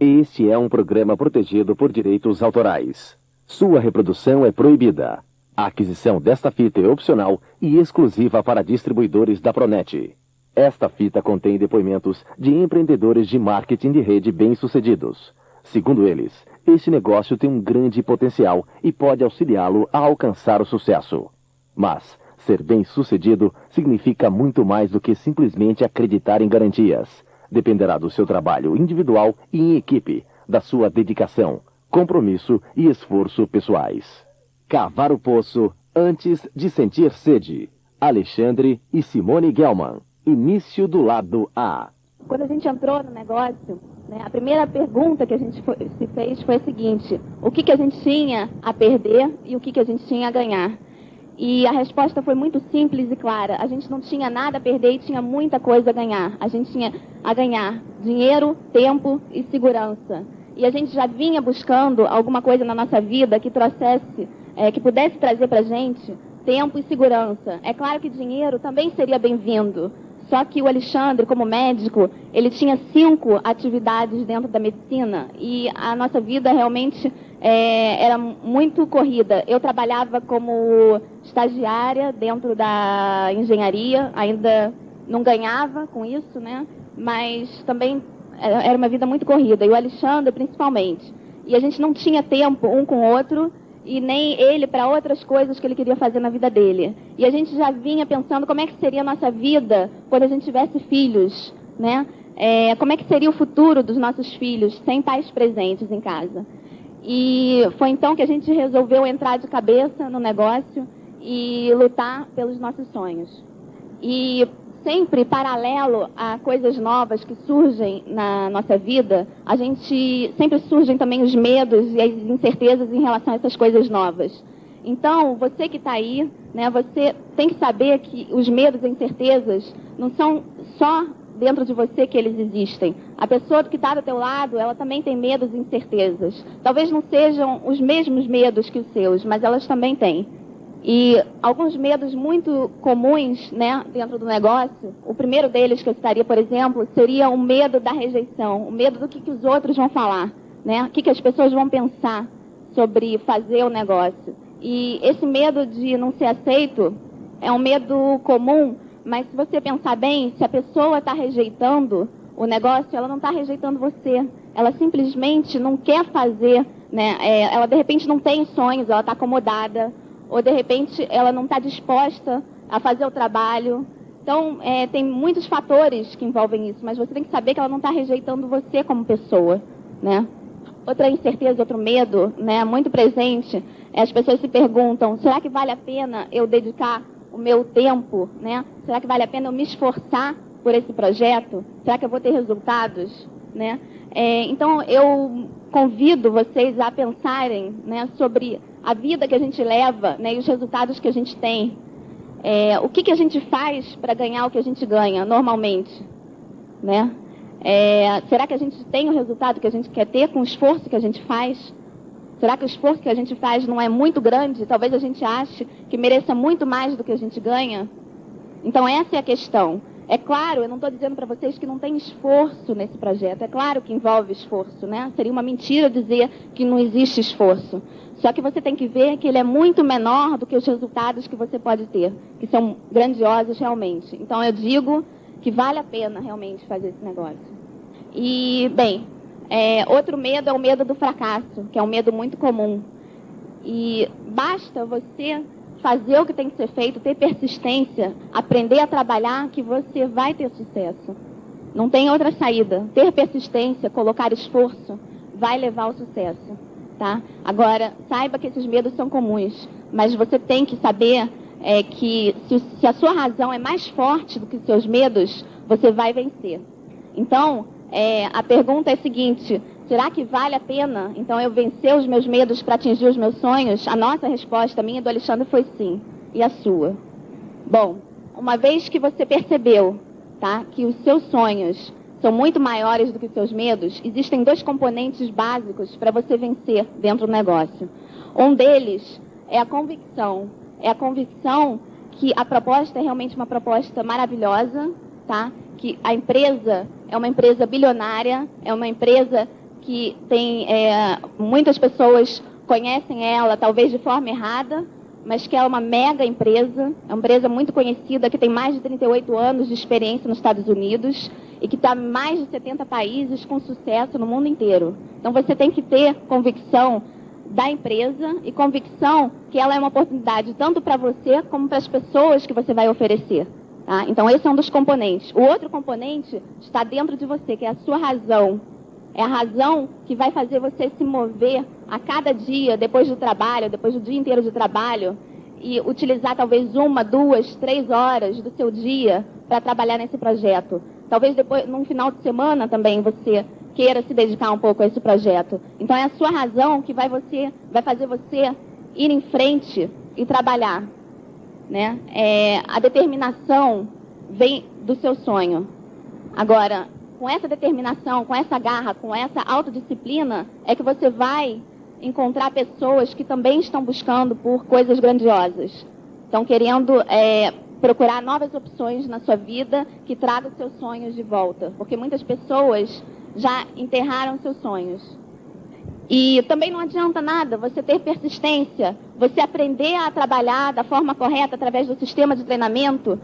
Este é um programa protegido por direitos autorais. Sua reprodução é proibida. A aquisição desta fita é opcional e exclusiva para distribuidores da Pronet. Esta fita contém depoimentos de empreendedores de marketing de rede bem-sucedidos. Segundo eles, este negócio tem um grande potencial e pode auxiliá-lo a alcançar o sucesso. Mas ser bem-sucedido significa muito mais do que simplesmente acreditar em garantias. Dependerá do seu trabalho individual e em equipe, da sua dedicação, compromisso e esforço pessoais. Cavar o poço antes de sentir sede. Alexandre e Simone Gelman. Início do lado A. Quando a gente entrou no negócio, a primeira pergunta que a gente se fez foi a seguinte: o que a gente tinha a perder e o que a gente tinha a ganhar? E a resposta foi muito simples e clara. A gente não tinha nada a perder e tinha muita coisa a ganhar. A gente tinha a ganhar dinheiro, tempo e segurança. E a gente já vinha buscando alguma coisa na nossa vida que trouxesse, que pudesse trazer pra gente tempo e segurança. É claro que dinheiro também seria bem-vindo. Só que o Alexandre, como médico, ele tinha 5 atividades dentro da medicina e a nossa vida realmente era muito corrida. Eu trabalhava como estagiária dentro da engenharia, ainda não ganhava com isso, né? Mas também era uma vida muito corrida, e o Alexandre principalmente. E a gente não tinha tempo um com o outro, e nem ele para outras coisas que ele queria fazer na vida dele. E a gente já vinha pensando como é que seria a nossa vida quando a gente tivesse filhos, né? Como é que seria o futuro dos nossos filhos sem pais presentes em casa. E foi então que a gente resolveu entrar de cabeça no negócio e lutar pelos nossos sonhos. E sempre paralelo a coisas novas que surgem na nossa vida, a gente sempre surgem também os medos e as incertezas em relação a essas coisas novas. Então, você que está aí, né, você tem que saber que os medos e incertezas não são só dentro de você que eles existem. A pessoa que está do teu lado, ela também tem medos e incertezas. Talvez não sejam os mesmos medos que os seus, mas elas também têm. E alguns medos muito comuns, né, dentro do negócio, o primeiro deles que eu citaria, por exemplo, seria o medo da rejeição, o medo do que os outros vão falar, né, o que as pessoas vão pensar sobre fazer o negócio. E esse medo de não ser aceito é um medo comum, mas se você pensar bem, se a pessoa está rejeitando o negócio, ela não está rejeitando você, ela simplesmente não quer fazer, né, ela de repente não tem sonhos, ela está acomodada, ou de repente ela não está disposta a fazer o trabalho. Então, tem muitos fatores que envolvem isso, mas você tem que saber que ela não está rejeitando você como pessoa, né? Outra incerteza, outro medo, né, muito presente, as pessoas se perguntam: será que vale a pena eu dedicar o meu tempo, né? Será que vale a pena eu me esforçar por esse projeto? Será que eu vou ter resultados, né? Então, eu convido vocês a pensarem, né, sobre a vida que a gente leva, né, e os resultados que a gente tem. O que a gente faz para ganhar o que a gente ganha, normalmente, né? Será que a gente tem o resultado que a gente quer ter com o esforço que a gente faz? Será que o esforço que a gente faz não é muito grande? Talvez a gente ache que mereça muito mais do que a gente ganha. Então, essa é a questão. É claro, eu não estou dizendo para vocês que não tem esforço nesse projeto. É claro que envolve esforço, né? Seria uma mentira dizer que não existe esforço. Só que você tem que ver que ele é muito menor do que os resultados que você pode ter, que são grandiosos realmente. Então, eu digo que vale a pena realmente fazer esse negócio. E, bem, outro medo é o medo do fracasso, que é um medo muito comum. E basta você fazer o que tem que ser feito, ter persistência, aprender a trabalhar, que você vai ter sucesso. Não tem outra saída. Ter persistência, colocar esforço, vai levar ao sucesso, tá? Agora, saiba que esses medos são comuns, mas você tem que saber que se a sua razão é mais forte do que os seus medos, você vai vencer. Então, a pergunta é a seguinte: será que vale a pena, então, eu vencer os meus medos para atingir os meus sonhos? A nossa resposta, a minha e do Alexandre, foi sim. E a sua? Bom, uma vez que você percebeu, tá, que os seus sonhos são muito maiores do que os seus medos, existem 2 componentes básicos para você vencer dentro do negócio. Um deles é a convicção. É a convicção que a proposta é realmente uma proposta maravilhosa, tá? Que a empresa é uma empresa bilionária, é uma empresa que tem muitas pessoas conhecem ela, talvez de forma errada, mas que é uma mega empresa, é uma empresa muito conhecida, que tem mais de 38 anos de experiência nos Estados Unidos e que está em mais de 70 países com sucesso no mundo inteiro. Então você tem que ter convicção da empresa e convicção que ela é uma oportunidade tanto para você como para as pessoas que você vai oferecer. Tá? Então esse é um dos componentes. O outro componente está dentro de você, que é a sua razão. É a razão que vai fazer você se mover a cada dia, depois do trabalho, depois do dia inteiro de trabalho, e utilizar talvez 1, 2, 3 horas do seu dia para trabalhar nesse projeto. Talvez depois, num final de semana também, você queira se dedicar um pouco a esse projeto. Então é a sua razão que vai fazer você ir em frente e trabalhar. Né? A determinação vem do seu sonho. Agora, com essa determinação, com essa garra, com essa autodisciplina, é que você vai encontrar pessoas que também estão buscando por coisas grandiosas. Estão querendo procurar novas opções na sua vida que tragam seus sonhos de volta. Porque muitas pessoas já enterraram seus sonhos. E também não adianta nada você ter persistência, você aprender a trabalhar da forma correta através do sistema de treinamento,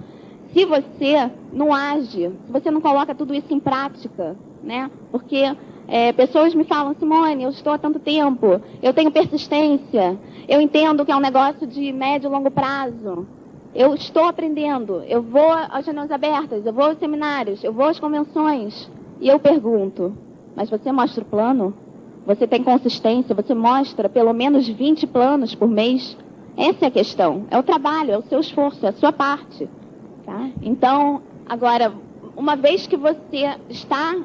se você não age, se você não coloca tudo isso em prática, né? Porque pessoas me falam, Simone, eu estou há tanto tempo, eu tenho persistência, eu entendo que é um negócio de médio e longo prazo, eu estou aprendendo, eu vou às janelas abertas, eu vou aos seminários, eu vou às convenções. E eu pergunto, mas você mostra o plano? Você tem consistência? Você mostra pelo menos 20 planos por mês? Essa é a questão, é o trabalho, é o seu esforço, é a sua parte. Tá? Então, agora, uma vez que você está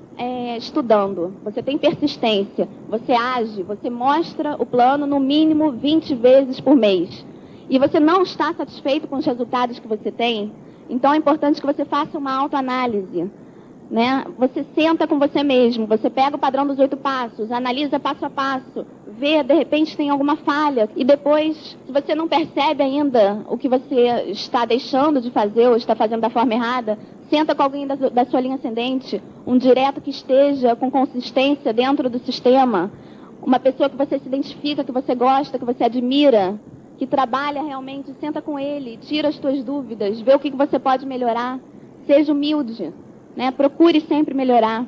estudando, você tem persistência, você age, você mostra o plano no mínimo 20 vezes por mês, e você não está satisfeito com os resultados que você tem, então é importante que você faça uma autoanálise. Né? Você senta com você mesmo, você pega o padrão dos 8 passos, analisa passo a passo, vê, de repente tem alguma falha, e depois, se você não percebe ainda o que você está deixando de fazer ou está fazendo da forma errada, senta com alguém da sua linha ascendente, um direto que esteja com consistência dentro do sistema, uma pessoa que você se identifica, que você gosta, que você admira, que trabalha realmente, senta com ele, tira as suas dúvidas, vê o que você pode melhorar, seja humilde. Né? Procure sempre melhorar.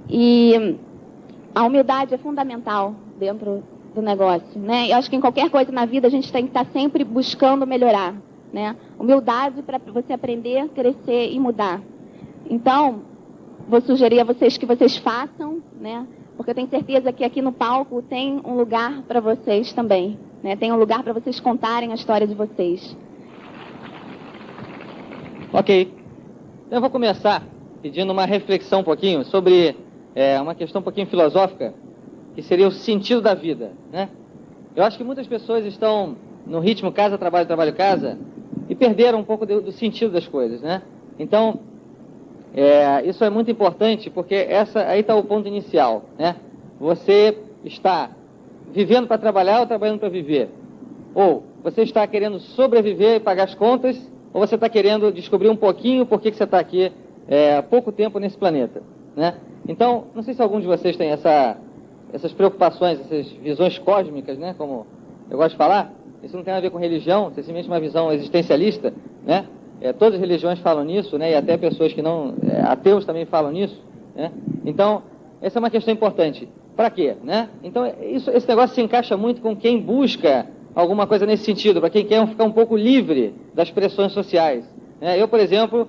E a humildade é fundamental dentro do negócio. Né? Eu acho que em qualquer coisa na vida a gente tem que estar sempre buscando melhorar. Né? Humildade para você aprender, crescer e mudar. Então, vou sugerir a vocês que vocês façam, né? Porque eu tenho certeza que aqui no palco tem um lugar para vocês também. Né? Tem um lugar para vocês contarem a história de vocês. Ok. Eu vou começar pedindo uma reflexão um pouquinho sobre uma questão um pouquinho filosófica, que seria o sentido da vida, né? Eu acho que muitas pessoas estão no ritmo casa, trabalho, trabalho, casa, e perderam um pouco do sentido das coisas, né? Então, isso é muito importante, porque aí está o ponto inicial, né? Você está vivendo para trabalhar ou trabalhando para viver? Ou você está querendo sobreviver e pagar as contas, ou você está querendo descobrir um pouquinho por que você está aqui há pouco tempo nesse planeta, né? Então, não sei se algum de vocês tem essas preocupações, essas visões cósmicas, né? Como eu gosto de falar, isso não tem a ver com religião, simplesmente uma visão existencialista, né? Todas as religiões falam nisso, né? E até pessoas que não, ateus também falam nisso, né? Então, essa é uma questão importante. Para quê, né? Então, esse negócio se encaixa muito com quem busca alguma coisa nesse sentido, para quem quer ficar um pouco livre das pressões sociais. Eu, por exemplo,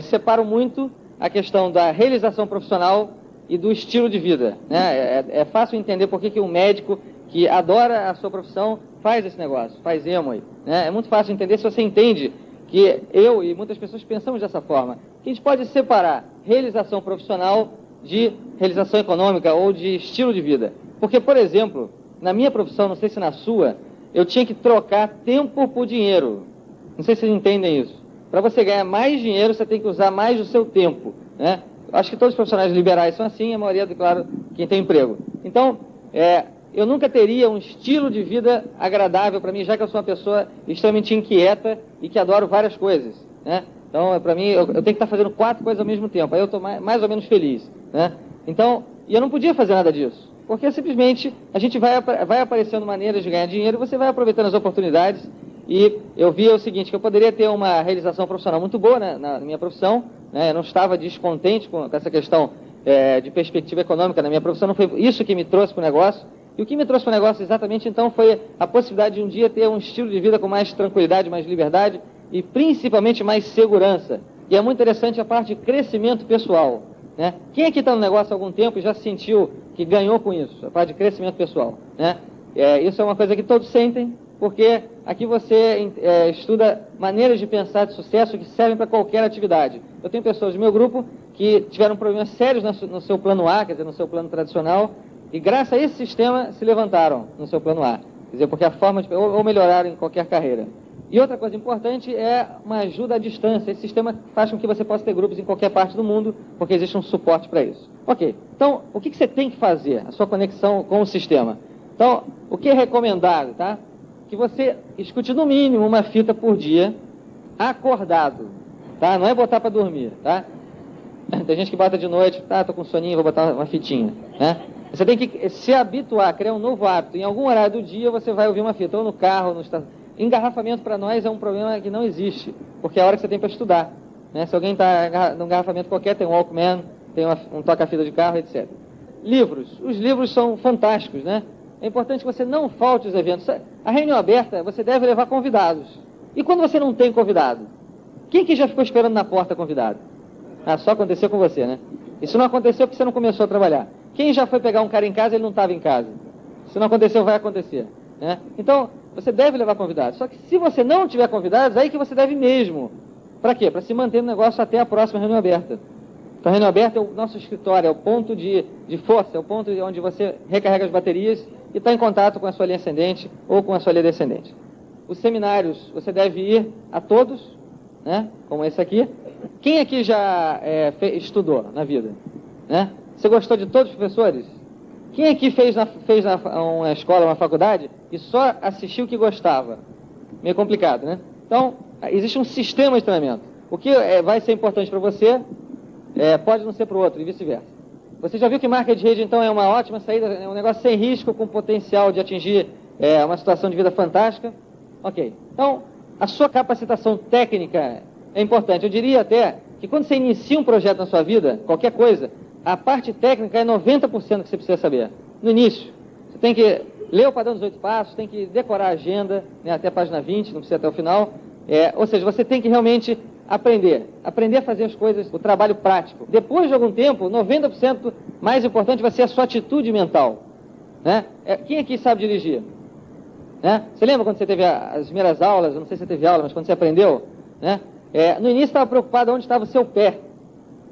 separo muito a questão da realização profissional e do estilo de vida. É fácil entender por que um médico que adora a sua profissão faz esse negócio, faz Amway. É muito fácil entender se você entende que eu e muitas pessoas pensamos dessa forma, que a gente pode separar realização profissional de realização econômica ou de estilo de vida. Porque, por exemplo, na minha profissão, não sei se na sua, eu tinha que trocar tempo por dinheiro. Não sei se vocês entendem isso. Para você ganhar mais dinheiro, você tem que usar mais do seu tempo, né? Acho que todos os profissionais liberais são assim, a maioria, claro, quem tem emprego. Então, eu nunca teria um estilo de vida agradável para mim, já que eu sou uma pessoa extremamente inquieta e que adoro várias coisas, né? Então, para mim, eu tenho que estar fazendo 4 coisas ao mesmo tempo, aí eu estou mais ou menos feliz, né? Então, E eu não podia fazer nada disso, porque simplesmente a gente vai aparecendo maneiras de ganhar dinheiro, você vai aproveitando as oportunidades. E eu via o seguinte, que eu poderia ter uma realização profissional muito boa, né, na minha profissão, né, eu não estava descontente com essa questão de perspectiva econômica na minha profissão, não foi isso que me trouxe para o negócio. E o que me trouxe para o negócio exatamente então foi a possibilidade de um dia ter um estilo de vida com mais tranquilidade, mais liberdade e principalmente mais segurança. E é muito interessante a parte de crescimento pessoal, né? Quem aqui está no negócio há algum tempo e já sentiu que ganhou com isso, a parte de crescimento pessoal, né? Isso é uma coisa que todos sentem, porque aqui você estuda maneiras de pensar de sucesso que servem para qualquer atividade. Eu tenho pessoas do meu grupo que tiveram problemas sérios no seu plano A, quer dizer, no seu plano tradicional, e graças a esse sistema se levantaram no seu plano A. Quer dizer, porque a forma de... ou melhoraram em qualquer carreira. E outra coisa importante é uma ajuda à distância. Esse sistema faz com que você possa ter grupos em qualquer parte do mundo, porque existe um suporte para isso. Ok, então, o que você tem que fazer? A sua conexão com o sistema. Então, o que é recomendado, tá? Que você escute no mínimo uma fita por dia, acordado, tá? Não é botar para dormir, tá? Tem gente que bota de noite, tá, tô com soninho, vou botar uma fitinha, né? Você tem que se habituar, criar um novo hábito. Em algum horário do dia você vai ouvir uma fita, ou no carro, ou no estação. Engarrafamento para nós é um problema que não existe, porque é a hora que você tem para estudar, né? Se alguém está num engarrafamento qualquer, tem um Walkman, tem um toca-fita de carro, etc. Livros. Os livros são fantásticos, né? É importante que você não falte os eventos. A reunião aberta, você deve levar convidados. E quando você não tem convidado? Quem que já ficou esperando na porta convidado? Ah, só aconteceu com você, né? Isso não aconteceu porque você não começou a trabalhar. Quem já foi pegar um cara em casa, ele não estava em casa. Se não aconteceu, vai acontecer, né? Então, você deve levar convidados. Só que se você não tiver convidados, aí que você deve mesmo. Para quê? Para se manter no negócio até a próxima reunião aberta. Então, a reunião aberta é o nosso escritório, é o ponto de força, é o ponto onde você recarrega as baterias e está em contato com a sua linha ascendente ou com a sua linha descendente. Os seminários, você deve ir a todos, né? Como esse aqui. Quem aqui já estudou na vida? Né? Você gostou de todos os professores? Quem aqui fez uma escola, uma faculdade e só assistiu o que gostava? Meio complicado, né? Então, existe um sistema de treinamento. O que vai ser importante para você pode não ser para o outro e vice-versa. Você já viu que marca de rede, então, é uma ótima saída, é um negócio sem risco, com potencial de atingir uma situação de vida fantástica? Ok. Então, a sua capacitação técnica é importante. Eu diria até que quando você inicia um projeto na sua vida, qualquer coisa, a parte técnica é 90% que você precisa saber. No início, você tem que ler o padrão dos 8 passos, tem que decorar a agenda, né, até a página 20, não precisa até o final. Ou seja, você tem que realmente aprender a fazer as coisas, o trabalho prático. Depois de algum tempo, 90% mais importante vai ser a sua atitude mental. Né? Quem aqui sabe dirigir? Né? Você lembra quando você teve as primeiras aulas, eu não sei se você teve aula, mas quando você aprendeu, né? No início estava preocupado onde estava o seu pé,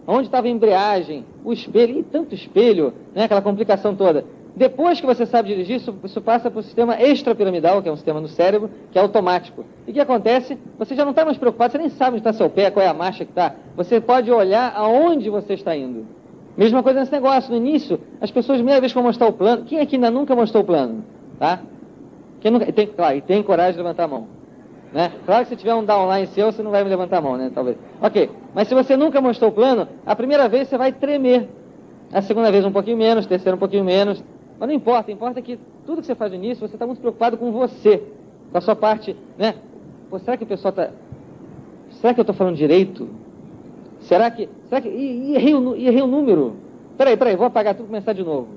onde estava a embreagem, o espelho, e tanto espelho, né? Aquela complicação toda. Depois que você sabe dirigir, isso passa para o sistema extrapiramidal, que é um sistema no cérebro, que é automático. E o que acontece? Você já não está mais preocupado, você nem sabe onde está seu pé, qual é a marcha que está. Você pode olhar aonde você está indo. Mesma coisa nesse negócio. No início, as pessoas, primeira vez que vão mostrar o plano, quem aqui ainda nunca mostrou o plano? Tá? Quem nunca, tem coragem de levantar a mão. Né? Claro que se tiver um downline seu, você não vai me levantar a mão, né? Talvez. Ok, mas se você nunca mostrou o plano, a primeira vez você vai tremer. A segunda vez um pouquinho menos, terceira um pouquinho menos. Mas não importa, importa que tudo que você faz no início, você está muito preocupado com você, com a sua parte, né? Pô, será que o pessoal está... Será que eu estou falando direito? Será que... E errei o número. Peraí, vou apagar tudo e começar de novo.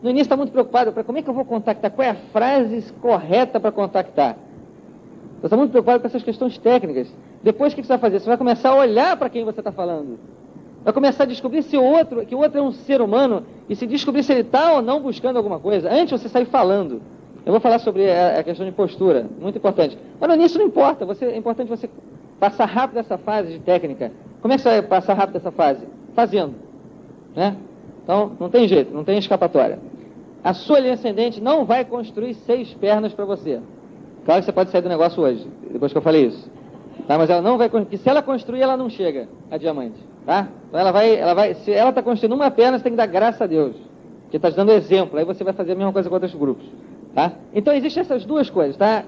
No início está muito preocupado, como é que eu vou contactar? Qual é a frase correta para contactar? Você está muito preocupado com essas questões técnicas. Depois, o que você vai fazer? Você vai começar a olhar para quem você está falando. Vai começar a descobrir que o outro é um ser humano e se descobrir se ele está ou não buscando alguma coisa. Antes de você sair falando. Eu vou falar sobre a questão de postura, muito importante. Mas no início não importa. É importante você passar rápido essa fase de técnica. Como é que você vai passar rápido essa fase? Fazendo. Né? Então, não tem jeito, não tem escapatória. A sua linha ascendente não vai construir 6 pernas para você. Claro que você pode sair do negócio hoje, depois que eu falei isso. Tá? Mas ela não vai, porque se ela construir, ela não chega a diamante. Tá? Então ela vai, se ela está construindo uma perna, você tem que dar graças a Deus. Porque está te dando exemplo, aí você vai fazer a mesma coisa com outros grupos. Tá? Então existem essas duas coisas, tá?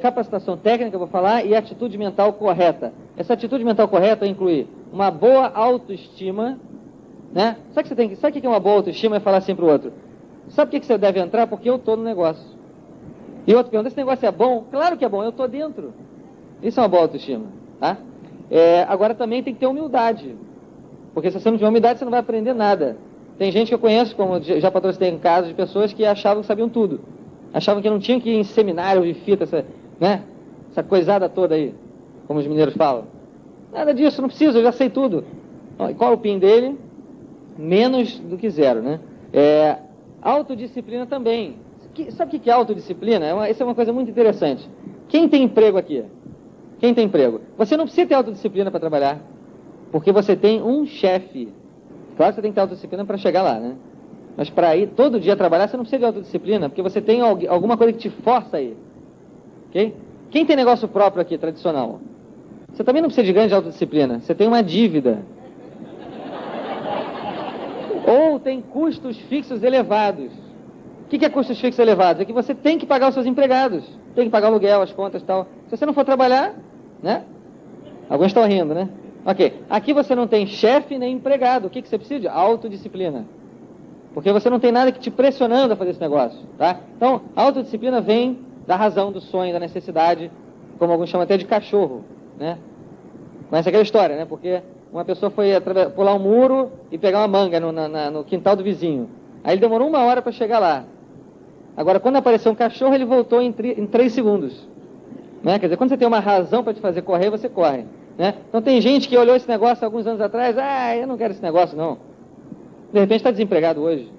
Capacitação técnica, eu vou falar, e atitude mental correta. Essa atitude mental correta inclui uma boa autoestima, né? Sabe o que é uma boa autoestima? É falar assim pro outro: sabe por que você deve entrar? Porque eu estou no negócio. E o outro pergunta: esse negócio é bom? Claro que é bom, eu estou dentro. Isso é uma boa autoestima, tá? Agora também tem que ter humildade, porque se você não tiver humildade, você não vai aprender nada. Tem gente que eu conheço, como já patrocinei em casos de pessoas que achavam que sabiam tudo. Achavam que não tinham que ir em seminário de fita, essa coisada toda aí, como os mineiros falam. Nada disso, não preciso, eu já sei tudo. E qual é o PIN dele? Menos do que 0, né? Autodisciplina também. Sabe o que é autodisciplina? Essa é uma coisa muito interessante. Quem tem emprego aqui? Quem tem emprego? Você não precisa ter autodisciplina para trabalhar, porque você tem um chefe. Claro que você tem que ter autodisciplina para chegar lá, né? Mas para ir todo dia trabalhar, você não precisa de autodisciplina, porque você tem alguma coisa que te força a ir. Ok? Quem tem negócio próprio aqui, tradicional? Você também não precisa de grande autodisciplina. Você tem uma dívida. Ou tem custos fixos elevados. O que é custos fixos elevados? É que você tem que pagar os seus empregados. Tem que pagar o aluguel, as contas e tal. Se você não for trabalhar, né? Alguns estão rindo, né? Ok. Aqui você não tem chefe nem empregado. O que você precisa? De autodisciplina. Porque você não tem nada que te pressionando a fazer esse negócio, tá? Então, a autodisciplina vem da razão, do sonho, da necessidade, como alguns chamam até de cachorro, né? Conhece aquela história, né? Porque uma pessoa foi pular um muro e pegar uma manga no quintal do vizinho. Aí ele demorou 1 hora para chegar lá. Agora, quando apareceu um cachorro, ele voltou em 3 segundos. Né? Quer dizer, quando você tem uma razão para te fazer correr, você corre. Né? Então tem gente que olhou esse negócio alguns anos atrás: eu não quero esse negócio, não. De repente está desempregado hoje.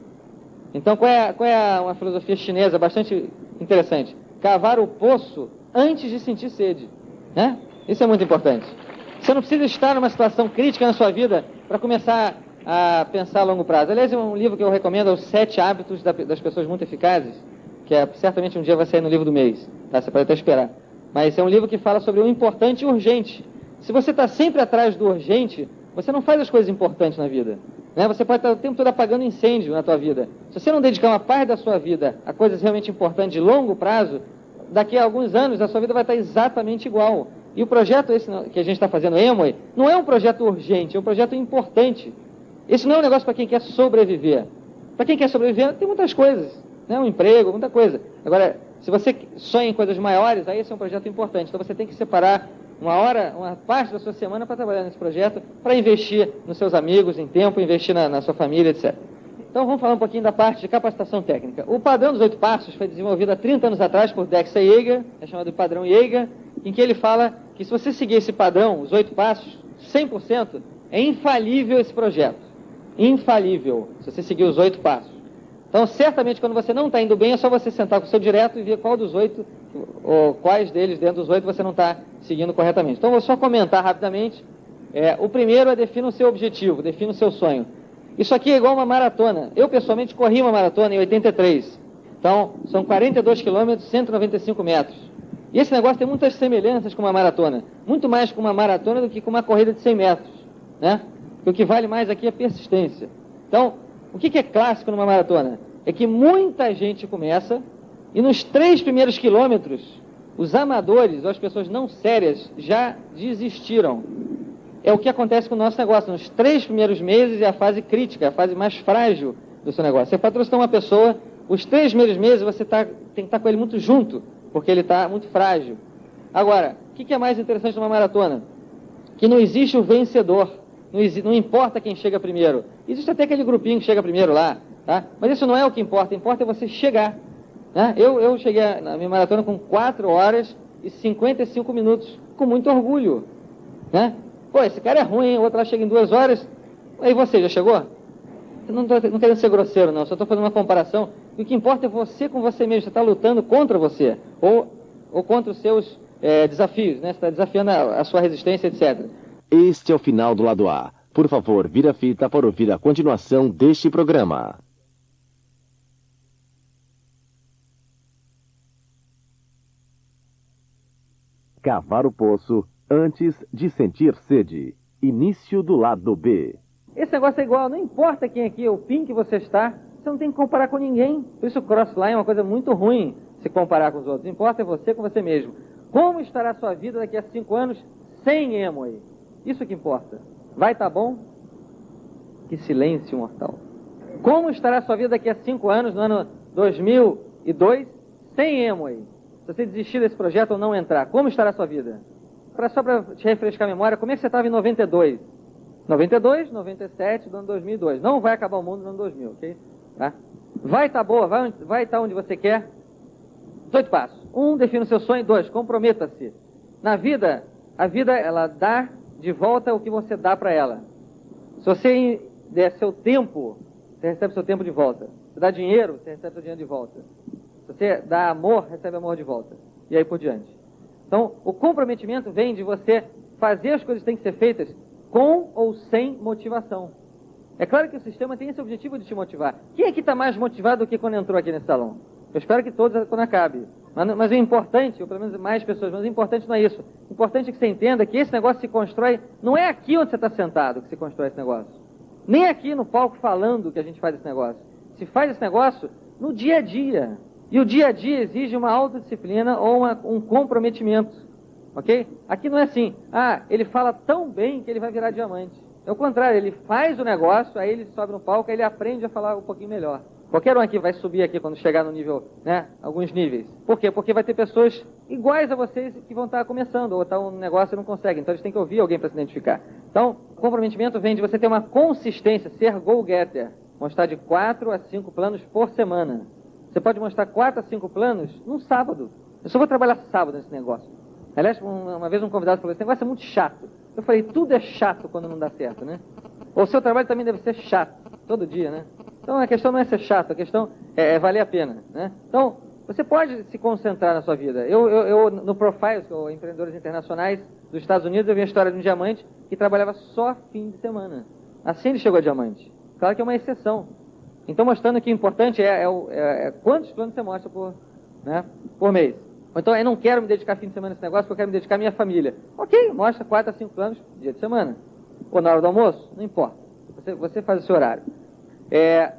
Então, qual é uma filosofia chinesa bastante interessante? Cavar o poço antes de sentir sede. Né? Isso é muito importante. Você não precisa estar numa situação crítica na sua vida para começar a pensar a longo prazo. Aliás, é um livro que eu recomendo, Os 7 Hábitos das Pessoas Muito Eficazes, que certamente um dia vai sair no livro do mês. Tá? Você pode até esperar. Mas é um livro que fala sobre o importante e o urgente. Se você está sempre atrás do urgente, você não faz as coisas importantes na vida. Né? Você pode estar o tempo todo apagando incêndio na tua vida. Se você não dedicar uma parte da sua vida a coisas realmente importantes de longo prazo, daqui a alguns anos a sua vida vai estar exatamente igual. E o projeto esse que a gente está fazendo, Amway, não é um projeto urgente, é um projeto importante. Esse não é um negócio para quem quer sobreviver. Para quem quer sobreviver, tem muitas coisas. Né? Um emprego, muita coisa. Agora, se você sonha em coisas maiores, aí esse é um projeto importante. Então você tem que separar uma parte da sua semana para trabalhar nesse projeto, para investir nos seus amigos, em tempo, investir na sua família, etc. Então vamos falar um pouquinho da parte de capacitação técnica. O padrão dos 8 passos foi desenvolvido há 30 anos atrás por Dexter Yeager, é chamado de padrão Yeager, em que ele fala que se você seguir esse padrão, os 8 passos, 100%, é infalível esse projeto. Infalível, se você seguir os 8 passos. Então, certamente, quando você não está indo bem, é só você sentar com o seu direto e ver qual dos 8, ou quais deles dentro dos 8 você não está seguindo corretamente. Então, vou só comentar rapidamente. O primeiro é defina o seu objetivo, defina o seu sonho. Isso aqui é igual uma maratona. Eu, pessoalmente, corri uma maratona em 83. Então, são 42 quilômetros, 195 metros. E esse negócio tem muitas semelhanças com uma maratona. Muito mais com uma maratona do que com uma corrida de 100 metros. Né? Porque o que vale mais aqui é persistência. Então, o que é clássico numa maratona? É que muita gente começa e nos 3 primeiros quilômetros, os amadores ou as pessoas não sérias já desistiram. É o que acontece com o nosso negócio. Nos 3 primeiros meses é a fase crítica, a fase mais frágil do seu negócio. Você patrocina uma pessoa, os 3 primeiros meses você tem que estar com ele muito junto, porque ele está muito frágil. Agora, o que é mais interessante numa maratona? Que não existe o vencedor. Não importa quem chega primeiro. Existe até aquele grupinho que chega primeiro lá, tá? Mas isso não é o que importa. O que importa é você chegar. Né? Eu cheguei na minha maratona com 4 horas e 55 minutos, com muito orgulho. Né? Pô, esse cara é ruim, hein? O outro lá chega em 2 horas. Aí você, já chegou? Eu não querendo ser grosseiro, não. Só estou fazendo uma comparação. E o que importa é você com você mesmo. Você está lutando contra você. Ou contra os seus desafios. Né? Você está desafiando a sua resistência, etc. Este é o final do lado A. Por favor, vira a fita para ouvir a continuação deste programa. Cavar o poço antes de sentir sede. Início do lado B. Esse negócio é igual, não importa quem aqui, o PIN que você está, você não tem que comparar com ninguém. Por isso o crossline é uma coisa muito ruim se comparar com os outros. O que importa é você com você mesmo. Como estará a sua vida daqui a 5 anos sem Amway? Isso que importa. Vai estar bom? Que silêncio mortal. Como estará a sua vida daqui a 5 anos, no ano 2002, sem Amway? Se você desistir desse projeto ou não entrar, como estará a sua vida? Só para te refrescar a memória, como é que você estava em 92? 92, 97, do ano 2002. Não vai acabar o mundo no ano 2000, ok? Tá? Vai estar boa, vai estar onde você quer. 18 passos. 1, defina o seu sonho. 2, comprometa-se. Na vida, a vida, ela dá de volta o que você dá para ela. Se você der seu tempo, você recebe seu tempo de volta. Se dá dinheiro, você recebe seu dinheiro de volta. Se você dá amor, recebe amor de volta. E aí por diante. Então, o comprometimento vem de você fazer as coisas que têm que ser feitas com ou sem motivação. É claro que o sistema tem esse objetivo de te motivar. Quem aqui está mais motivado do que quando entrou aqui nesse salão? Eu espero que todos quando acabe. Mas o importante, ou pelo menos mais pessoas, mas o importante não é isso. O importante é que você entenda que esse negócio se constrói, não é aqui onde você está sentado que se constrói esse negócio. Nem aqui no palco falando que a gente faz esse negócio. Se faz esse negócio no dia a dia. E o dia a dia exige uma autodisciplina ou um comprometimento. Ok? Aqui não é assim, ele fala tão bem que ele vai virar diamante. É o contrário, ele faz o negócio, aí ele sobe no palco, aí ele aprende a falar um pouquinho melhor. Qualquer um aqui vai subir aqui quando chegar no nível, né, alguns níveis. Por quê? Porque vai ter pessoas iguais a vocês que vão estar começando, ou um negócio e não conseguem. Então eles têm que ouvir alguém para se identificar. Então, o comprometimento vem de você ter uma consistência, ser goal-getter. Mostrar de 4 a 5 planos por semana. Você pode mostrar 4 a 5 planos num sábado. Eu só vou trabalhar sábado nesse negócio. Aliás, uma vez um convidado falou, esse negócio é muito chato. Eu falei, tudo é chato quando não dá certo, né? O seu trabalho também deve ser chato, todo dia, né? Então a questão não é ser chato, a questão é valer a pena, né? Então, você pode se concentrar na sua vida. Eu no Profiles, que é Empreendedores Internacionais dos Estados Unidos, eu vi a história de um diamante que trabalhava só fim de semana. Assim ele chegou a diamante. Claro que é uma exceção. Então, mostrando que o importante é quantos planos você mostra por mês. Ou então, eu não quero me dedicar fim de semana a esse negócio, porque eu quero me dedicar à minha família. Ok, mostra 4 a 5 planos dia de semana. Ou na hora do almoço, não importa. Você faz o seu horário.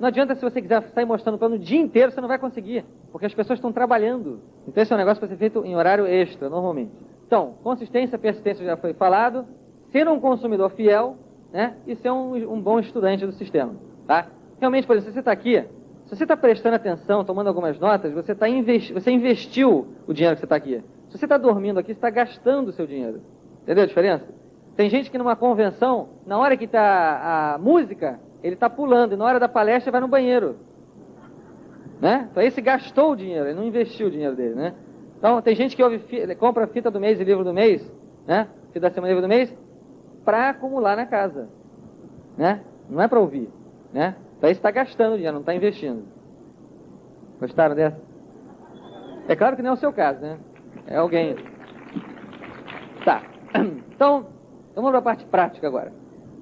Não adianta se você quiser sair mostrando o plano o dia inteiro, você não vai conseguir, porque as pessoas estão trabalhando. Então esse é um negócio para ser feito em horário extra, normalmente. Então, consistência, persistência já foi falado, ser um consumidor fiel, né, e ser um bom estudante do sistema. Tá? Realmente, por exemplo, se você está aqui, se você está prestando atenção, tomando algumas notas, você investiu o dinheiro que você está aqui. Se você está dormindo aqui, você está gastando o seu dinheiro. Entendeu a diferença? Tem gente que numa convenção, na hora que está a música, ele está pulando, e na hora da palestra vai no banheiro. Né? Então esse gastou o dinheiro, ele não investiu o dinheiro dele. Né? Então tem gente que compra fita do mês e livro do mês, né? Fita da semana e livro do mês, para acumular na casa. Né? Não é para ouvir. Né? Então esse está gastando dinheiro, não está investindo. Gostaram dessa? É claro que não é o seu caso, né? É alguém. Tá. Então, vamos para a parte prática agora.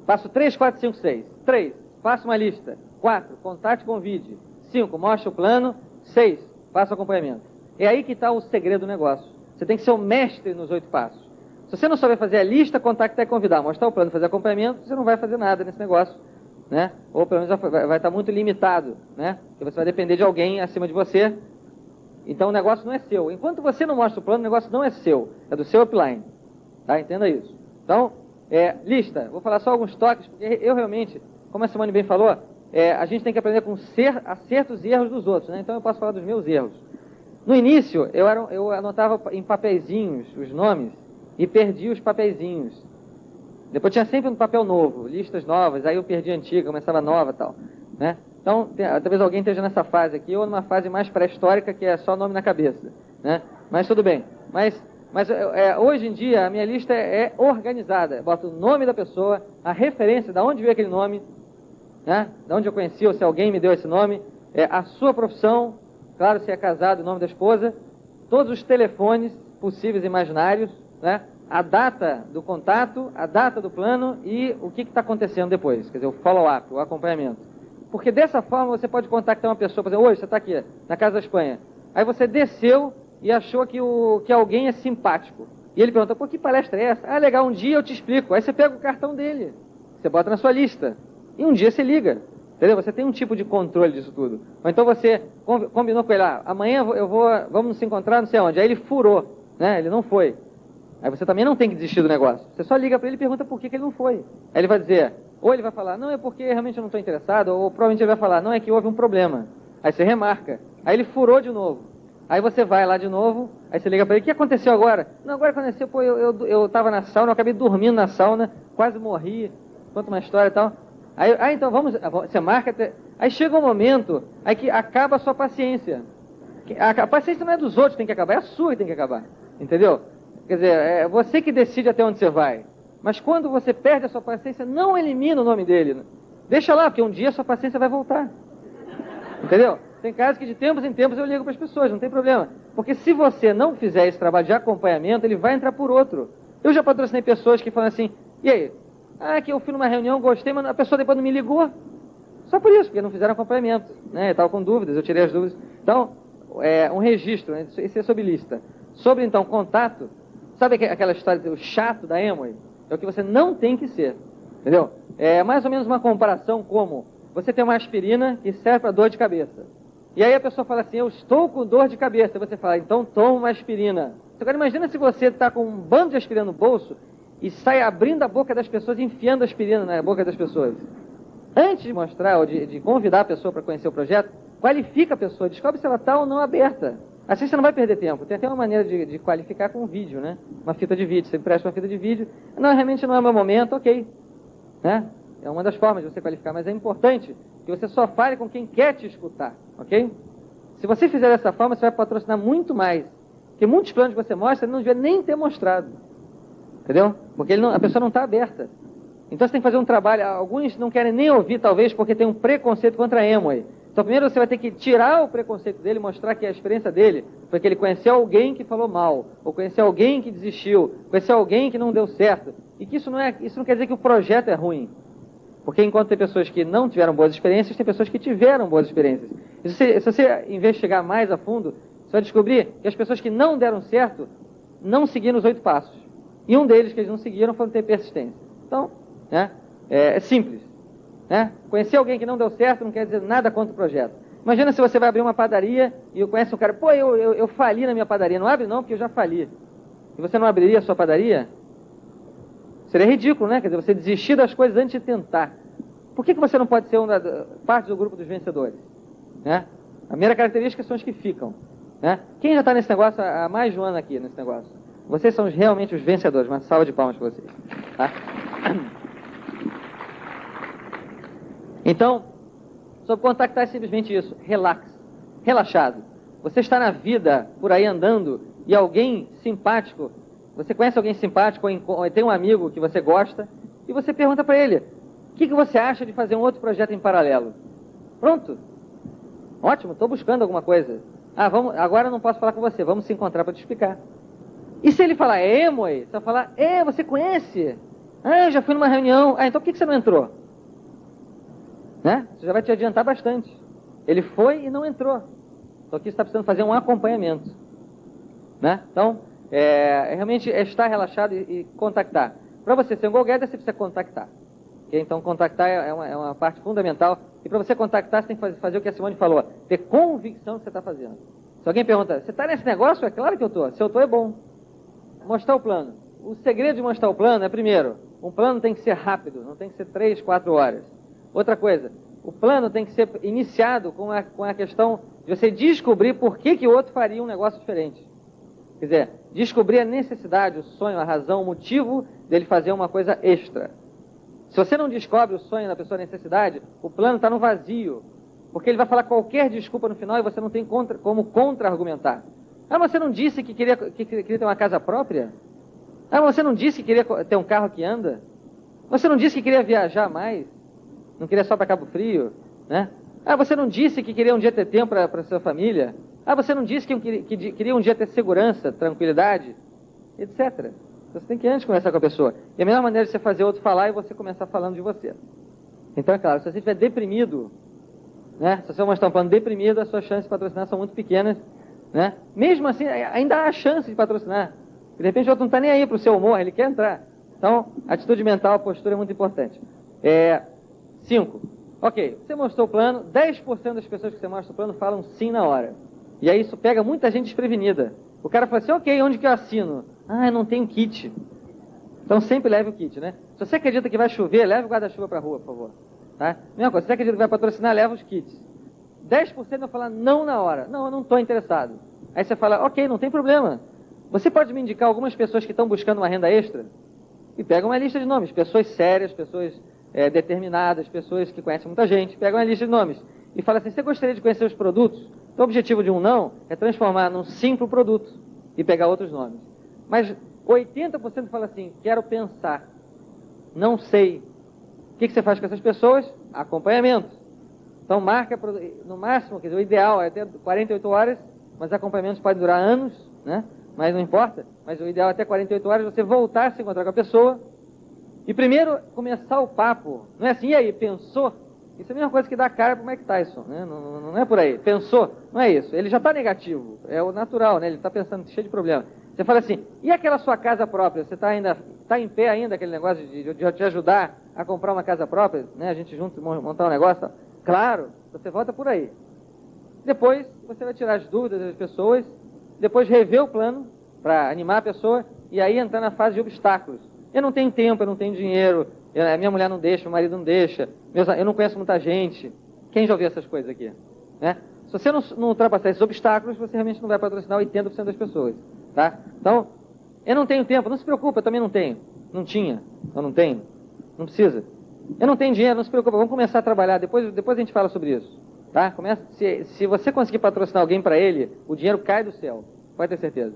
Passo 3, 4, 5, 6. 3, faça uma lista. 4, contate e convide. 5, mostre o plano. 6, faça o acompanhamento. É aí que está o segredo do negócio. Você tem que ser o mestre nos 8 passos. Se você não souber fazer a lista, contactar e convidar, mostrar o plano, fazer acompanhamento, você não vai fazer nada nesse negócio. Né? Ou pelo menos vai estar muito limitado. Né? Porque você vai depender de alguém acima de você. Então o negócio não é seu. Enquanto você não mostra o plano, o negócio não é seu. É do seu upline. Tá? Entenda isso. Então, lista. Vou falar só alguns toques, porque eu realmente, como a Simone bem falou, a gente tem que aprender com acertos e erros dos outros. Né? Então eu posso falar dos meus erros. No início, eu anotava em papeizinhos os nomes e perdi os papeizinhos. Depois tinha sempre um papel novo, listas novas, aí eu perdi a antiga, começava a nova e tal. Né? Então, talvez alguém esteja nessa fase aqui, ou numa fase mais pré-histórica, que é só nome na cabeça. Né? Mas tudo bem. Mas hoje em dia, a minha lista é organizada. Eu boto o nome da pessoa, a referência, de onde veio aquele nome, né? De onde eu conheci, ou se alguém me deu esse nome, a sua profissão, claro, se é casado, o nome da esposa, todos os telefones possíveis e imaginários, né? A data do contato, a data do plano e o que está acontecendo depois, quer dizer, o follow-up, o acompanhamento. Porque dessa forma você pode contactar uma pessoa, por exemplo, hoje você está aqui, na Casa da Espanha, aí você desceu e achou que alguém é simpático. E ele pergunta, pô, que palestra é essa? Ah, legal, um dia eu te explico. Aí você pega o cartão dele, você bota na sua lista, e um dia você liga. Entendeu? Você tem um tipo de controle disso tudo. Ou então você combinou com ele, amanhã vamos nos encontrar não sei onde. Aí ele furou, né? Ele não foi. Aí você também não tem que desistir do negócio. Você só liga para ele e pergunta por que ele não foi. Aí ele vai dizer, Ou ele vai falar, não, é porque realmente eu não estou interessado, ou provavelmente ele vai falar, não, é que houve um problema. Aí você remarca. Aí ele furou de novo. Aí você vai lá de novo, aí você liga para ele, o que aconteceu agora? Não, agora aconteceu, pô, eu estava na sauna, eu acabei dormindo na sauna, quase morri, conta uma história e tal. Aí então você marca, aí chega um momento, aí que acaba a sua paciência. A paciência não é dos outros que tem que acabar, é a sua que tem que acabar, entendeu? Quer dizer, é você que decide até onde você vai. Mas quando você perde a sua paciência, não elimina o nome dele. Deixa lá, porque um dia a sua paciência vai voltar. Entendeu? Tem casos que de tempos em tempos eu ligo para as pessoas, não tem problema. Porque se você não fizer esse trabalho de acompanhamento, ele vai entrar por outro. Eu já patrocinei pessoas que falam assim, e aí? Ah, que eu fui numa reunião, gostei, mas a pessoa depois não me ligou. Só por isso, porque não fizeram acompanhamento. Né? Eu estava com dúvidas, eu tirei as dúvidas. Então, um registro, né? Isso é sob lista. Sobre, então, contato, sabe aquela história do chato da Amway? É o que você não tem que ser. Entendeu? É mais ou menos uma comparação como você tem uma aspirina que serve para dor de cabeça. E aí a pessoa fala assim, eu estou com dor de cabeça. E você fala, então toma uma aspirina. Agora imagina se você está com um bando de aspirina no bolso e sai abrindo a boca das pessoas e enfiando a aspirina na boca das pessoas. Antes de mostrar ou de convidar a pessoa para conhecer o projeto, qualifica a pessoa, descobre se ela está ou não aberta. Assim você não vai perder tempo. Tem até uma maneira de qualificar com um vídeo, né? Uma fita de vídeo. Você empresta uma fita de vídeo. Não, realmente não é o meu momento, ok. Né? É uma das formas de você qualificar, mas é importante que você só fale com quem quer te escutar, ok? Se você fizer dessa forma, você vai patrocinar muito mais. Porque muitos planos que você mostra, ele não devia nem ter mostrado. Entendeu? Porque a pessoa não está aberta. Então você tem que fazer um trabalho. Alguns não querem nem ouvir, talvez, porque tem um preconceito contra a Amway. Então primeiro você vai ter que tirar o preconceito dele, mostrar que a experiência dele foi que ele conheceu alguém que falou mal, ou conheceu alguém que desistiu, conheceu alguém que não deu certo. E que isso não quer dizer que o projeto é ruim. Porque enquanto tem pessoas que não tiveram boas experiências, tem pessoas que tiveram boas experiências. E se você investigar mais a fundo, você vai descobrir que as pessoas que não deram certo, não seguiram os 8 passos. E um deles que eles não seguiram foi ter persistência. Então, né, é simples. Né? Conhecer alguém que não deu certo não quer dizer nada contra o projeto. Imagina se você vai abrir uma padaria e eu conheço um cara, pô, eu fali na minha padaria. Não abre não, porque eu já fali. E você não abriria a sua padaria? Seria ridículo, né? Quer dizer, você desistir das coisas antes de tentar. Por que você não pode ser parte do grupo dos vencedores? Né? A primeira característica são os que ficam. Né? Quem já está nesse negócio há mais de um ano aqui, nesse negócio? Vocês são realmente os vencedores. Uma salva de palmas para vocês. Tá? Então, sobre contactar é simplesmente isso. Relaxado. Você está na vida, por aí andando, e alguém simpático, você conhece alguém simpático, ou tem um amigo que você gosta, e você pergunta para ele, o que você acha de fazer um outro projeto em paralelo? Pronto. Ótimo, estou buscando alguma coisa. Agora eu não posso falar com você, vamos se encontrar para te explicar. E se ele falar, Amway, você vai falar, você conhece? Eu já fui numa reunião. Então por que você não entrou? Né? Você já vai te adiantar bastante. Ele foi e não entrou. Então aqui você está precisando fazer um acompanhamento. Né? Então, realmente estar relaxado e contactar. Para você ser um go-getter, você precisa contactar. Okay? Então, contactar é uma parte fundamental. E para você contactar, você tem que fazer o que a Simone falou. Ter convicção do que você está fazendo. Se alguém pergunta, você está nesse negócio? É claro que eu estou. Se eu estou, é bom. Mostrar o plano. O segredo de mostrar o plano é, primeiro, um plano tem que ser rápido. Não tem que ser 3, 4 horas. Outra coisa, o plano tem que ser iniciado com a questão de você descobrir por que o outro faria um negócio diferente. Quer dizer, descobrir a necessidade, o sonho, a razão, o motivo dele fazer uma coisa extra. Se você não descobre o sonho da pessoa, a necessidade, o plano está no vazio. Porque ele vai falar qualquer desculpa no final e você não tem como contra-argumentar. Mas você não disse que queria ter uma casa própria? Mas você não disse que queria ter um carro que anda? Você não disse que queria viajar mais? Não queria só para Cabo Frio? Né? Você não disse que queria um dia ter tempo para sua família? Você não disse que queria um dia ter segurança, tranquilidade? Etc. Você tem que antes conversar com a pessoa. E a melhor maneira de você fazer outro falar é você começar falando de você. Então, é claro, se você estiver deprimido, né? Se você mostrar um plano deprimido, as suas chances de patrocinar são muito pequenas. Né? Mesmo assim, ainda há chance de patrocinar. De repente o outro não está nem aí para o seu humor, ele quer entrar. Então, atitude mental, postura é muito importante. 5. Ok, você mostrou o plano, 10% das pessoas que você mostra o plano falam sim na hora. E aí isso pega muita gente desprevenida. O cara fala assim, ok, onde que eu assino? Eu não tenho kit. Então sempre leve o kit, né? Se você acredita que vai chover, leve o guarda-chuva para a rua, por favor. Tá? Mesma coisa, se você acredita que vai patrocinar, leva os kits. 10% vai falar não na hora. Não, eu não estou interessado. Aí você fala, ok, não tem problema. Você pode me indicar algumas pessoas que estão buscando uma renda extra? E pega uma lista de nomes. Pessoas sérias, pessoas determinadas, pessoas que conhecem muita gente. Pega uma lista de nomes. E fala assim, você gostaria de conhecer os produtos? Então o objetivo de um não é transformar num simples produto e pegar outros nomes. Mas 80% fala assim, quero pensar, não sei. O que você faz com essas pessoas? Acompanhamento. Então marca, no máximo, quer dizer, o ideal é até 48 horas, mas acompanhamentos podem durar anos, né? Mas não importa. Mas o ideal é até 48 horas você voltar a se encontrar com a pessoa e primeiro começar o papo. Não é assim, e aí, pensou? Isso é a mesma coisa que dá cara pro Mike Tyson, né? Não é por aí. Pensou? Não é isso. Ele já está negativo. É o natural, né? Ele está pensando cheio de problema. Você fala assim, e aquela sua casa própria? Você está em pé ainda aquele negócio de te ajudar a comprar uma casa própria? Né? A gente junto montar um negócio? Tá? Claro, você volta por aí. Depois você vai tirar as dúvidas das pessoas, depois rever o plano para animar a pessoa e aí entrar na fase de obstáculos. Eu não tenho tempo, eu não tenho dinheiro, a minha mulher não deixa, meu marido não deixa, eu não conheço muita gente. Quem já ouviu essas coisas aqui? Né? Se você não ultrapassar esses obstáculos, você realmente não vai patrocinar 80% das pessoas. Tá? Então, eu não tenho tempo, não se preocupa, eu também não tenho. Não tinha, eu não tenho. Não precisa. Eu não tenho dinheiro, não se preocupa, vamos começar a trabalhar, depois a gente fala sobre isso. Tá? Se você conseguir patrocinar alguém para ele, o dinheiro cai do céu, pode ter certeza.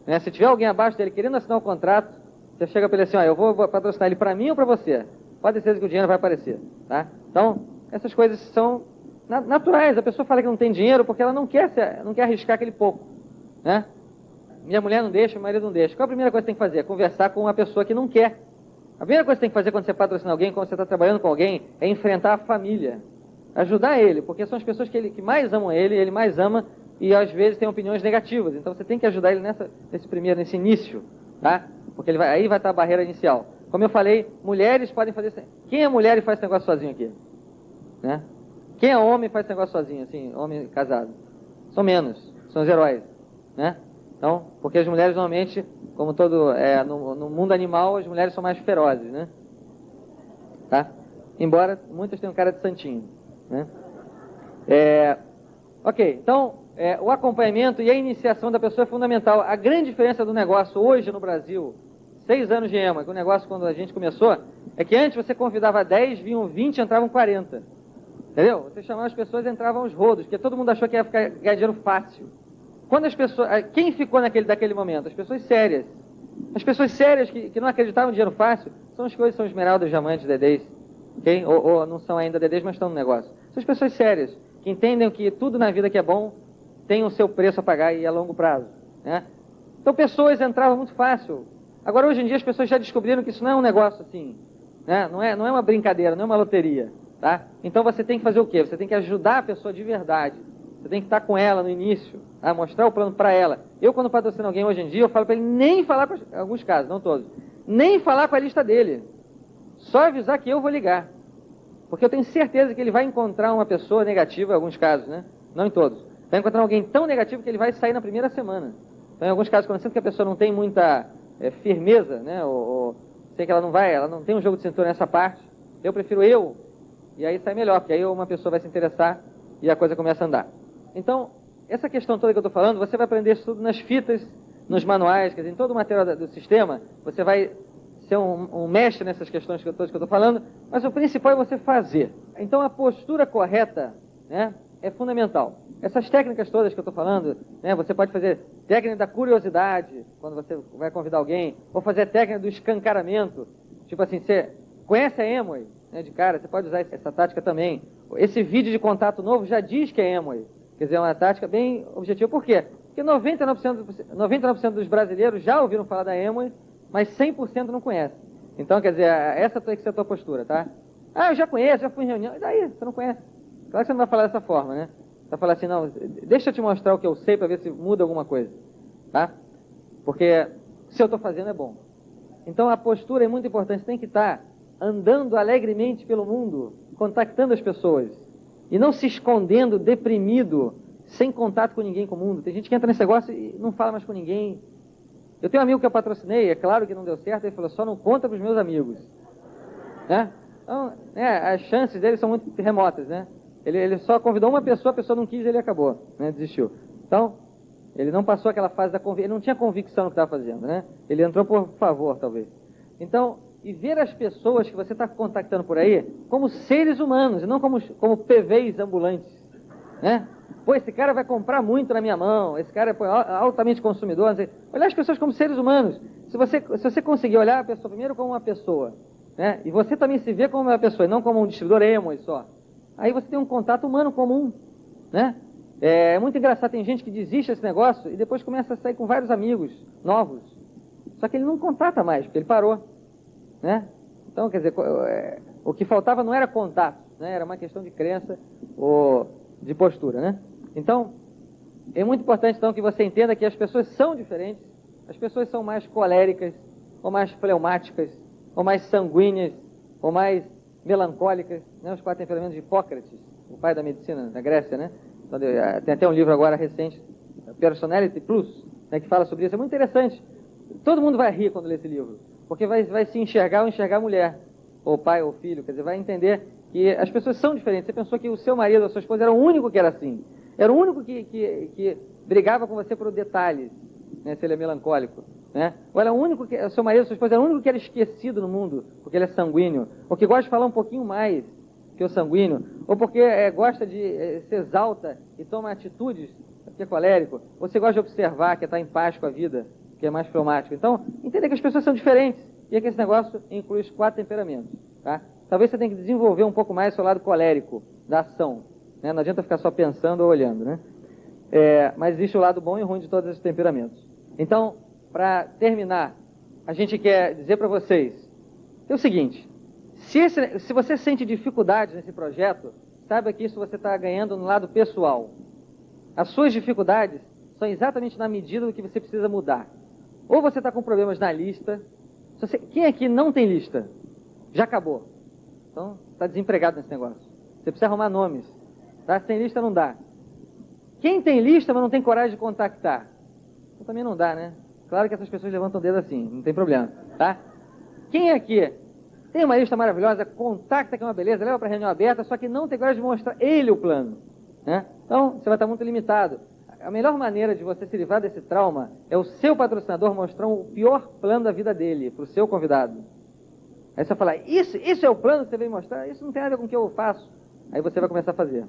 Né? Se tiver alguém abaixo dele querendo assinar um contrato, você chega para ele assim, ó, eu vou patrocinar ele para mim ou para você? Pode ter certeza que o dinheiro vai aparecer. Tá? Então, essas coisas são naturais. A pessoa fala que não tem dinheiro porque ela não quer arriscar aquele pouco. Né? Minha mulher não deixa, meu marido não deixa. Qual a primeira coisa que você tem que fazer? Conversar com uma pessoa que não quer. A primeira coisa que você tem que fazer quando você patrocina alguém, quando você está trabalhando com alguém, é enfrentar a família. Ajudar ele, porque são as pessoas que mais amam ele mais ama e às vezes tem opiniões negativas. Então você tem que ajudar ele nesse início, tá? Porque aí vai estar a barreira inicial. Como eu falei, mulheres podem fazer isso. Quem é mulher e faz esse negócio sozinho aqui? Né? Quem é homem e faz esse negócio sozinho, assim, homem casado? São menos, são os heróis, né? Então, porque as mulheres normalmente, como no mundo animal, as mulheres são mais ferozes, né? Tá? Embora muitas tenham cara de santinho, né? Ok, então, o acompanhamento e a iniciação da pessoa é fundamental. A grande diferença do negócio hoje no Brasil, 6 anos de EMA, que o negócio quando a gente começou, é que antes você convidava 10, vinham 20, entravam 40. Entendeu? Você chamava as pessoas e entravam os rodos, porque todo mundo achou que ia ganhar dinheiro fácil. Quando as pessoas... Quem ficou daquele momento? As pessoas sérias. As pessoas sérias que não acreditavam em dinheiro fácil são as coisas, são esmeraldas, diamantes, dedês. Okay? Ou não são ainda dedês, mas estão no negócio. São as pessoas sérias, que entendem que tudo na vida que é bom tem o seu preço a pagar e a longo prazo. Né? Então pessoas entravam muito fácil. Agora hoje em dia as pessoas já descobriram que isso não é um negócio assim. Né? Não é uma brincadeira, não é uma loteria. Tá? Então você tem que fazer o quê? Você tem que ajudar a pessoa de verdade. Você tem que estar com ela no início, tá? Mostrar o plano para ela. Eu, quando patrocino alguém hoje em dia, eu falo para ele nem falar, em alguns casos, não todos, nem falar com a lista dele. Só avisar que eu vou ligar. Porque eu tenho certeza que ele vai encontrar uma pessoa negativa, em alguns casos, né? Não em todos. Vai encontrar alguém tão negativo que ele vai sair na primeira semana. Então, em alguns casos, quando eu sinto que a pessoa não tem muita firmeza, né? Ou sei que ela não tem um jogo de cintura nessa parte, eu prefiro e aí sai melhor, porque aí uma pessoa vai se interessar e a coisa começa a andar. Então, essa questão toda que eu estou falando, você vai aprender isso tudo nas fitas, nos manuais, quer dizer, em todo o material do sistema, você vai ser um mestre nessas questões todas que eu estou falando, mas o principal é você fazer. Então, a postura correta, né, é fundamental. Essas técnicas todas que eu estou falando, né, você pode fazer técnica da curiosidade, quando você vai convidar alguém, ou fazer a técnica do escancaramento, tipo assim, você conhece a Amway, né, de cara, você pode usar essa tática também. Esse vídeo de contato novo já diz que é Amway. Quer dizer, é uma tática bem objetiva. Por quê? Porque 99% dos brasileiros já ouviram falar da Amway, mas 100% não conhecem. Então, quer dizer, essa tem que ser a tua postura, tá? Ah, eu já conheço, já fui em reunião. E daí? Você não conhece. Claro que você não vai falar dessa forma, né? Você vai falar assim, não, deixa eu te mostrar o que eu sei para ver se muda alguma coisa, tá? Porque se eu estou fazendo é bom. Então, a postura é muito importante. Você tem que estar andando alegremente pelo mundo, contactando as pessoas. E não se escondendo, deprimido, sem contato com ninguém, com o mundo. Tem gente que entra nesse negócio e não fala mais com ninguém. Eu tenho um amigo que eu patrocinei, é claro que não deu certo, ele falou, só não conta para os meus amigos. Né? Então, as chances dele são muito remotas, né? Ele só convidou uma pessoa, a pessoa não quis, ele acabou, né? Desistiu. Então, ele não passou aquela fase da convicção, ele não tinha convicção no que estava fazendo, né? Ele entrou por favor, talvez. Então, e ver as pessoas que você está contactando por aí como seres humanos, e não como PVs ambulantes, né? Pô, esse cara vai comprar muito na minha mão, esse cara é altamente consumidor. Não sei. Olhar as pessoas como seres humanos. Se você conseguir olhar a pessoa primeiro como uma pessoa, né? E você também se vê como uma pessoa, e não como um distribuidor emo só, aí você tem um contato humano comum, né? É muito engraçado, tem gente que desiste desse negócio e depois começa a sair com vários amigos novos. Só que ele não contata mais, porque ele parou, né? Então, quer dizer, o que faltava não era contato, né? Era uma questão de crença ou de postura, né? Então, é muito importante, então, que você entenda que as pessoas são diferentes. As pessoas são mais coléricas, ou mais fleumáticas, ou mais sanguíneas, ou mais melancólicas, né? Os 4 temperamentos de Hipócrates, o pai da medicina da Grécia, né? Tem até um livro agora recente, Personality Plus, né, que fala sobre isso. É muito interessante. Todo mundo vai rir quando lê esse livro, porque vai se enxergar ou enxergar a mulher, ou pai ou filho, quer dizer, vai entender que as pessoas são diferentes. Você pensou que o seu marido ou a sua esposa era o único que era assim, era o único que brigava com você por detalhes, né, se ele é melancólico, né? Ou era o único que, o seu marido ou sua esposa era o único que era esquecido no mundo, porque ele é sanguíneo, ou que gosta de falar um pouquinho mais que o sanguíneo, ou porque gosta de se exalta e toma atitudes, porque é colérico. Você gosta de observar, que está em paz com a vida, que é mais fleumático. Então, entenda que as pessoas são diferentes, e é que esse negócio inclui os 4 temperamentos, tá? Talvez você tenha que desenvolver um pouco mais o seu lado colérico, da ação, né? Não adianta ficar só pensando ou olhando, né? Mas existe o lado bom e ruim de todos esses temperamentos. Então, para terminar, a gente quer dizer para vocês o seguinte: se você sente dificuldades nesse projeto, saiba que isso você está ganhando no lado pessoal. As suas dificuldades são exatamente na medida do que você precisa mudar. Ou você está com problemas na lista. Quem aqui não tem lista? Já acabou. Então, está desempregado nesse negócio. Você precisa arrumar nomes. Tá? Sem lista não dá. Quem tem lista, mas não tem coragem de contactar? Então, também não dá, né? Claro que essas pessoas levantam o dedo assim, não tem problema. Tá? Quem aqui tem uma lista maravilhosa, contacta, que é uma beleza, leva para a reunião aberta, só que não tem coragem de mostrar ele o plano, né? Então, você vai estar muito limitado. A melhor maneira de você se livrar desse trauma é o seu patrocinador mostrar o pior plano da vida dele para o seu convidado. Aí você vai falar, isso é o plano que você veio mostrar? Isso não tem nada com o que eu faço. Aí você vai começar a fazer.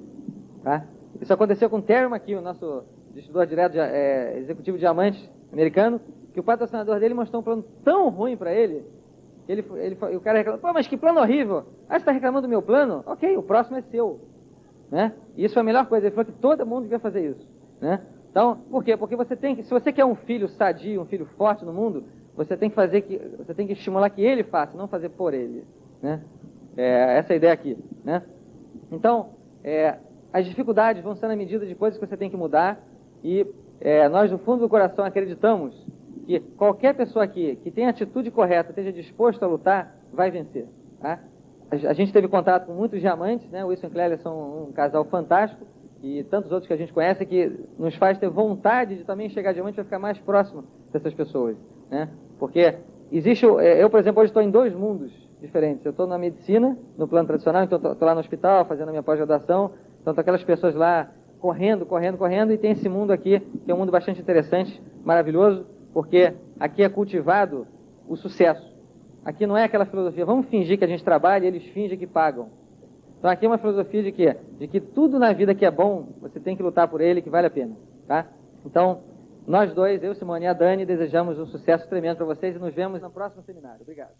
Tá? Isso aconteceu com o Terry McKee, o nosso distribuidor direto, executivo diamante americano, que o patrocinador dele mostrou um plano tão ruim para ele, o cara reclamou, pô, mas que plano horrível. Ah, você está reclamando do meu plano? Ok, o próximo é seu. Né? E isso foi a melhor coisa. Ele falou que todo mundo devia fazer isso. Né? Então, por quê? Porque se você quer um filho sadio, um filho forte no mundo, você tem que estimular que ele faça, não fazer por ele. Né? Essa é a ideia aqui. Né? Então, as dificuldades vão ser na medida de coisas que você tem que mudar, e nós, no fundo do coração, acreditamos que qualquer pessoa aqui que tenha a atitude correta, esteja disposto a lutar, vai vencer. Tá? A gente teve contato com muitos diamantes, né? O Wilson e Clélia são um casal fantástico, e tantos outros que a gente conhece, que nos faz ter vontade de também chegar a diamante para ficar mais próximo dessas pessoas. Né? Porque existe, eu, por exemplo, hoje estou em 2 mundos diferentes. Eu estou na medicina, no plano tradicional, então estou lá no hospital, fazendo a minha pós-graduação, então estão aquelas pessoas lá correndo, e tem esse mundo aqui, que é um mundo bastante interessante, maravilhoso, porque aqui é cultivado o sucesso. Aqui não é aquela filosofia, vamos fingir que a gente trabalha e eles fingem que pagam. Então aqui é uma filosofia de quê? De que tudo na vida que é bom, você tem que lutar por ele, que vale a pena. Tá? Então, nós dois, eu, Simone e a Dani, desejamos um sucesso tremendo para vocês e nos vemos no próximo seminário. Obrigado.